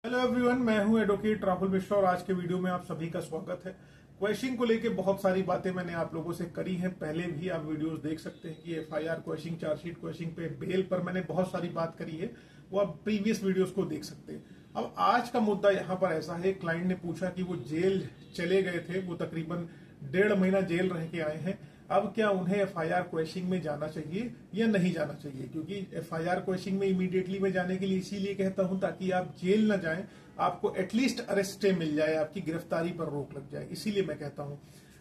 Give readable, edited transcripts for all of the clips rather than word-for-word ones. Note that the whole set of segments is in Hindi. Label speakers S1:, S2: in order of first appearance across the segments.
S1: हेलो एवरीवन, मैं हूं एडवोकेट राहुल मिश्रा और आज के वीडियो में आप सभी का स्वागत है। क्वेश्चन को लेके बहुत सारी बातें मैंने आप लोगों से करी हैं, पहले भी आप वीडियोस देख सकते हैं कि एफआईआर क्वेश्चन, चार्जशीट क्वेश्चन पे, बेल पर मैंने बहुत सारी बात करी है, वो आप प्रीवियस वीडियोस को देख सकते हैं। अब आज का मुद्दा यहाँ पर ऐसा है, क्लाइंट ने पूछा कि वो जेल चले गए थे, वो तकरीबन 1.5 महीना जेल रह के आए हैं, अब क्या उन्हें एफआईआर क्वेश्चन में जाना चाहिए या नहीं जाना चाहिए। क्योंकि एफआईआर क्वेश्चन में इमीडिएटली मैं जाने के लिए इसीलिए कहता हूं ताकि आप जेल न जाएं, आपको एटलीस्ट अरेस्ट मिल जाए, आपकी गिरफ्तारी पर रोक लग जाए, इसीलिए मैं कहता हूं।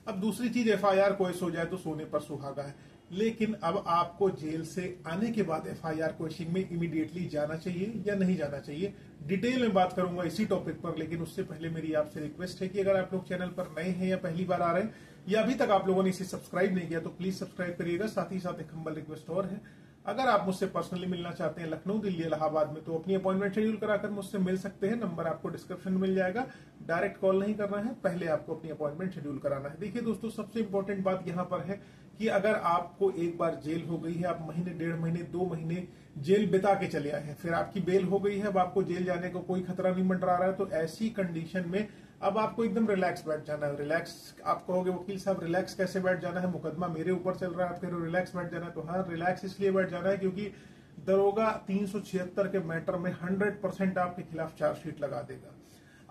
S1: अब दूसरी चीज, एफआईआर क्वेश्चन हो जाए तो सोने पर सुहागा है, लेकिन अब आपको जेल से आने के बाद एफआईआर क्वेश्चन में इमीडिएटली जाना चाहिए या नहीं जाना चाहिए, डिटेल में बात करूंगा इसी टॉपिक पर। लेकिन उससे पहले मेरी आपसे रिक्वेस्ट है कि अगर आप लोग चैनल पर नए हैं या पहली बार आ रहे हैं या अभी तक आप लोगों ने इसे सब्सक्राइब नहीं किया तो प्लीज सब्सक्राइब करिएगा। साथ ही साथ एक हम्बल रिक्वेस्ट और है, अगर आप मुझसे पर्सनली मिलना चाहते हैं लखनऊ, दिल्ली, इलाहाबाद में, तो अपनी अपॉइंटमेंट शेड्यूल कराकर मुझसे मिल सकते हैं। नंबर आपको डिस्क्रिप्शन में मिल जाएगा, डायरेक्ट कॉल नहीं करना है, पहले आपको अपनी अपॉइंटमेंट शेड्यूल कराना है। देखिए दोस्तों, सबसे इंपॉर्टेंट बात यहां पर है कि अगर आपको एक बार जेल हो गई है, आप महीने, 1.5 महीने, 2 महीने जेल बिता के चले आए हैं, फिर आपकी बेल हो गई है, अब आपको जेल जाने को कोई खतरा नहीं मंडरा रहा है, तो ऐसी कंडीशन में अब आपको एकदम रिलैक्स बैठ जाना है। रिलैक्स आप कहोगे वकील साहब रिलैक्स कैसे बैठ जाना है, मुकदमा मेरे ऊपर चल रहा है, आप कह रहे हो रिलैक्स बैठ जाना है। तो हाँ, रिलैक्स इसलिए बैठ जाना है क्योंकि दरोगा 376 के मैटर में 100% आपके खिलाफ चार्जशीट लगा देगा।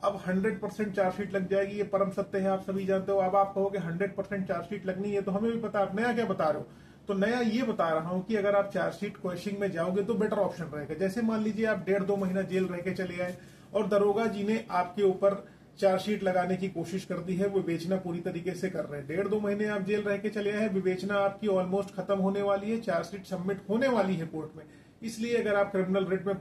S1: अब 100% चार्जशीट लग जाएगी, ये परम सत्य है, आप सभी जानते हो। अब आप कहोगे 100% चार्जशीट लगनी है, तो हमें भी पता, आप नया क्या बता रहे हो। तो नया ये बता रहा हूं कि अगर आप चार्जशीट क्वेश्चन में जाओगे तो बेटर ऑप्शन रहेगा। जैसे मान लीजिए आप 1.5-2 महीना जेल रह के चले आए और दरोगा जी ने आपके ऊपर चार्जशीट लगाने की कोशिश कर दी है, वो विवेचना पूरी तरीके से कर रहे हैं। 1.5-2 महीने आप जेल रह के चले आए हैं, विवेचना आपकी ऑलमोस्ट खत्म होने वाली है, चार्जशीट सबमिट होने वाली है कोर्ट में। इसलिए अगर आप क्रिमिनल रिट में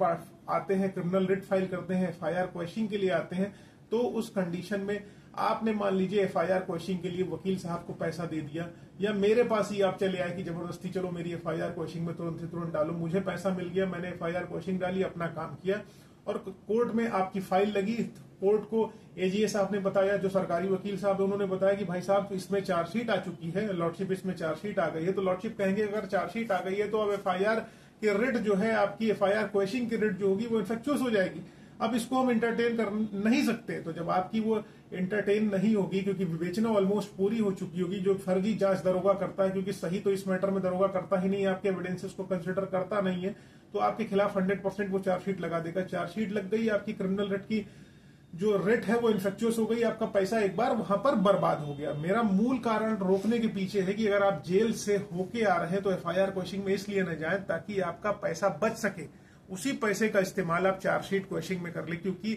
S1: आते हैं, क्रिमिनल रिट फाइल करते हैं, एफआईआर क्वेश्चन के लिए आते हैं, तो उस कंडीशन में आपने मान लीजिए एफआईआर क्वेश्चन के लिए वकील साहब को पैसा दे दिया, या मेरे पास ही आप चले आए कि जबरदस्ती चलो मेरी एफआईआर क्वेश्चन में तुरंत से तुरंत डालो, मुझे पैसा मिल गया, मैंने एफआईआर क्वेश्चन डाली, अपना काम किया और कोर्ट में आपकी फाइल लगी। कोर्ट को एजीए साहब ने बताया, जो सरकारी वकील साहब है उन्होंने बताया कि भाई साहब इसमें चार्जशीट आ चुकी है, लॉर्डशिप इसमें चार्जशीट आ गई है। तो लॉर्डशिप कहेंगे अगर चार्जशीट आ गई है तो अब एफआईआर की रिट जो है, आपकी एफआईआर क्वेश्चन की रिट जो होगी वो इन्फेक्चुअस हो जाएगी। अब इसको हम इंटरटेन कर नहीं सकते। तो जब आपकी वो इंटरटेन नहीं होगी, क्योंकि विवेचना ऑलमोस्ट पूरी हो चुकी होगी, जो फर्जी जांच दरोगा करता है, क्योंकि सही तो इस मैटर में दरोगा करता ही नहीं, आपके एविडेंसेस को कंसिडर करता नहीं है, तो आपके खिलाफ 100% वो चार्जशीट लगा देगा। चार्जशीट लग गई, आपकी क्रिमिनल रिट की जो रिट है वो इन्फेक्चुअस हो गई, आपका पैसा एक बार वहां पर बर्बाद हो गया। मेरा मूल कारण रोकने के पीछे है कि अगर आप जेल से होके आ रहे हैं तो एफआईआर क्वेश्चन में इसलिए न जाए ताकि आपका पैसा बच सके, उसी पैसे का इस्तेमाल आप चार्जशीट क्वेश्चन में कर ले, क्योंकि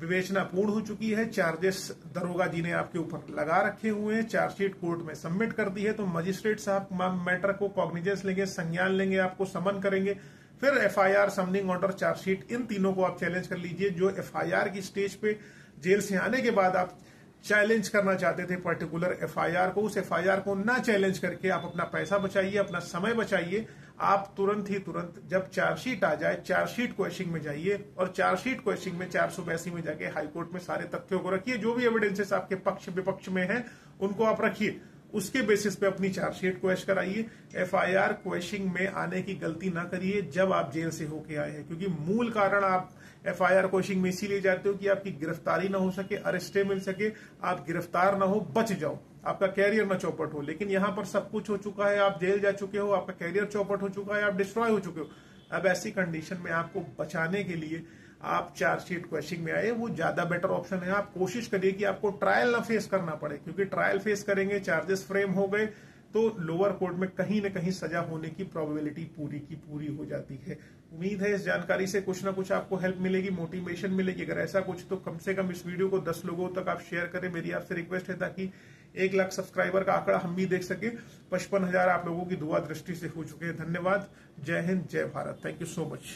S1: विवेचना पूर्ण हो चुकी है, चार्जेस दरोगा जी ने आपके ऊपर लगा रखे हुए हैं, चार्जशीट कोर्ट में सबमिट कर दी है। तो मजिस्ट्रेट साहब मैटर को कॉग्निजेंस लेंगे, संज्ञान लेंगे, आपको समन करेंगे, फिर एफआईआर, समनिंग ऑर्डर, चार्जशीट, इन तीनों को आप चैलेंज कर लीजिए। जो एफआईआर की स्टेज पे जेल से आने के बाद आप चैलेंज करना चाहते थे पर्टिकुलर एफआईआर को, उस एफआईआर को ना चैलेंज करके आप अपना पैसा बचाइए, अपना समय बचाइए। आप तुरंत जब चार्जशीट आ जाए, चार्जशीट क्वेश्चन में जाइए और चार्जशीट क्वेश्चन में 482 में जाके हाईकोर्ट में सारे तथ्यों को रखिए, जो भी एविडेंसेस आपके पक्ष विपक्ष में हैं उनको आप रखिए, उसके बेसिस पे अपनी चार्जशीट क्वेश्चन कराइए। एफआईआर क्वेश्चन में आने की गलती ना करिए जब आप जेल से होके आए हैं, क्योंकि मूल कारण आप एफआईआर क्वेश्चन में इसीलिए जाते हो कि आपकी गिरफ्तारी ना हो सके, अरेस्ट मिल सके, आप गिरफ्तार ना हो, बच जाओ, आपका कैरियर ना चौपट हो। लेकिन यहां पर सब कुछ हो चुका है, आप जेल जा चुके हो, आपका कैरियर चौपट हो चुका है, आप डिस्ट्रॉय हो चुके हो। अब ऐसी कंडीशन में आपको बचाने के लिए आप चार्जशीट क्वेश्चन में आए, वो ज्यादा बेटर ऑप्शन है। आप कोशिश करिए कि आपको ट्रायल ना फेस करना पड़े, क्योंकि ट्रायल फेस करेंगे, चार्जेस फ्रेम हो गए तो लोअर कोर्ट में कहीं न कहीं सजा होने की प्रोबेबिलिटी पूरी की पूरी हो जाती है। उम्मीद है इस जानकारी से कुछ ना कुछ आपको हेल्प मिलेगी, मोटिवेशन मिलेगी। अगर ऐसा कुछ तो कम से कम इस वीडियो को 10 लोगों तक आप शेयर करें, मेरी आपसे रिक्वेस्ट है, ताकि 1 लाख सब्सक्राइबर का आंकड़ा हम भी देख सके। 55,000 आप लोगों की दुआ दृष्टि से हो चुके हैं। धन्यवाद। जय हिंद, जय Bharat. Thank you so much.